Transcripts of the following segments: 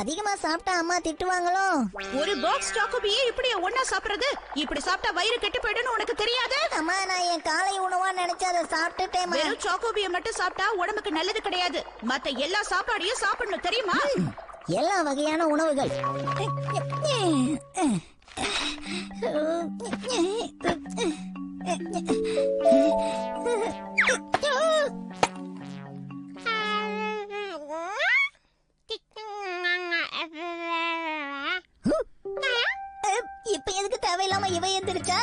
அதிகமா சாப்பிட்டா அம்மா திட்டுவாங்களோ? ஒரு பாக்ஸ் சாக்கோபியே இப்படி ஒண்ணா சாப்பிடுறது? இப்படி சாப்பிட்டா வயிறு கெட்டு போயிடும்னு உனக்கு தெரியாது? அம்மா, நான் என் காலை உணவா நினைச்சு அதை சாப்பிட்டுட்டேன். வெறும் சாக்கோபியை மட்டும் சாப்பிட்டா உடம்புக்கு நல்லது கிடையாது. மத்த எல்லா சாப்பாடையும் சாப்பிடணும், தெரியுமா? எல்லா வகையான உணவுகள். இப்ப எதுக்கு தேவையில்லாம இவ எந்திரிச்சா?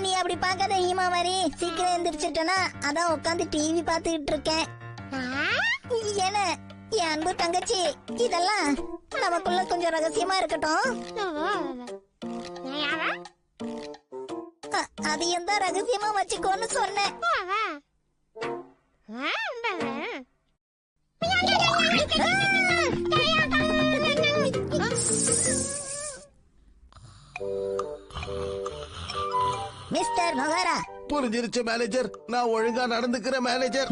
நீ அப்படி பாக்காத ஹீமா மாதிரி. சீக்கிரம் எந்திரிச்சிட்டனா அதான் உட்காந்து டிவி பாத்துக்கிட்டு இருக்கேன். என்ன என் அன்பு தங்கச்சி, இதெல்லாம் நமக்குள்ள கொஞ்சம் ரகசியமா இருக்கட்டும். அதையும் தான் ரகசியமா வச்சுக்கோன்னு சொன்னேன். மிஸ்டர் நொகாரா. புரிஞ்சிருச்சு மேனேஜர். நான் ஒழுங்கா நடந்துக்கிறேன் மேனேஜர்.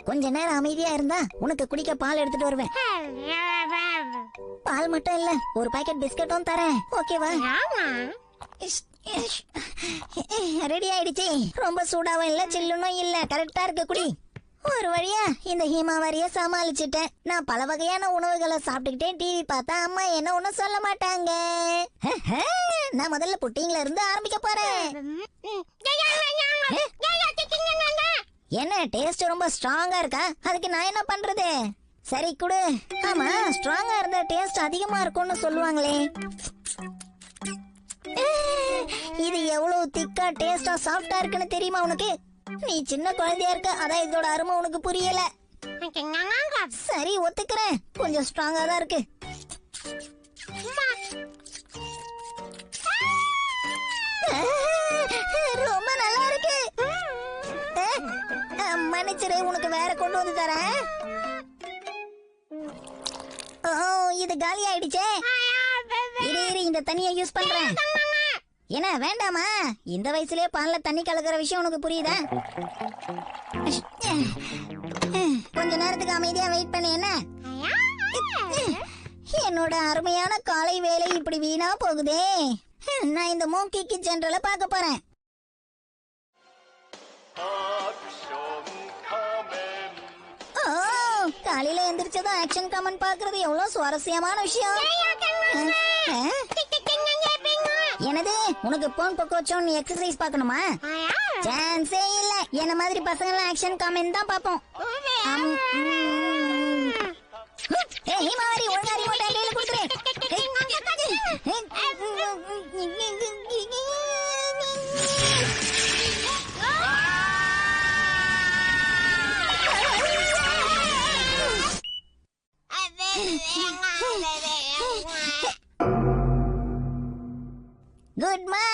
கொஞ்ச நேரம் அமைதியா இருந்தா உனக்கு குடிக்க பால் எடுத்துட்டு வருவேன். பால் மட்டும் இல்ல, ஒரு பாக்கெட் பிஸ்கட்டும் தரேன். ஓகேவா? ரெடி ஆயிடுச்சு. ரொம்ப சூடாவும் இல்ல, சில்லுனும் இல்ல, கரெக்டா இருக்கு. குடி. ஒரு வழியா இந்த ஹீமாவாரிய சமாளிச்சுட்டேன். நான் பல வகையான உணவுகளை சாப்பிட்டுக்கிட்டே டிவி பார்த்தா அம்மா என்ன ஒண்ணும் சொல்ல மாட்டாங்க. நான் முதல்ல புட்டிங்ல இருந்து ஆரம்பிக்க போறேன். என்ன டேஸ்ட் ரொம்ப ஸ்ட்ராங்கா இருக்கா? அதுக்கு நான் என்ன பண்றது? சரி குடு. ஆமா, ஸ்ட்ராங்கா இருந்தா டேஸ்ட் அதிகமா இருக்கும்னு சொல்லுவாங்களே. இது எவ்வளவு திக்கா டேஸ்டா சாஃப்டா இருக்குன்னு தெரியுமா உனக்கு? நீ சின்ன குழந்தையா இருக்க, அதான் இதோட அருமை உனக்கு புரியல. சரி, ஒத்துக்கிறேன், கொஞ்சம் ஸ்ட்ராங்கா தான் இருக்கு. ரொம்ப நல்லா இருக்கு. மன்னிச்சிரு, உனக்கு வேற கொண்டு வந்து தரேன். ஓ, இது காலி ஆயிடுச்சே. இரு, இந்த தண்ணியை யூஸ் பண்றேன். என்ன வேண்டாமா? இந்த வயசுலயே பால்ல தண்ணி கலக்கிற விஷயம் உனக்கு புரியுதா? கொஞ்ச நேரத்துக்கு அமைதியா வெயிட் பண்ண. என்ன என்னோட அருமையான காலை வேலை இப்படி வீணா போகுதே. நான் இந்த மோங்கி கிச்சன்ல பார்க்க போறேன். காலையில எந்திரிச்சதும் ஆக்ஷன் கமெண்ட் பாக்குறது எவ்வளவு சுவாரஸ்யமான விஷயம். என்னது, உனக்கு போன் பக்கம் எக்ஸசைஸ் பார்க்கணுமா? சான்ஸே இல்ல. என்ன மாதிரி பசங்க எல்லாம் ஆக்ஷன் காமெண்ட் தான் பாப்போம். ஹீமாவாரி, ஒழுங்கா ரிமோட் கையில கொடுத்துரு. Good morning.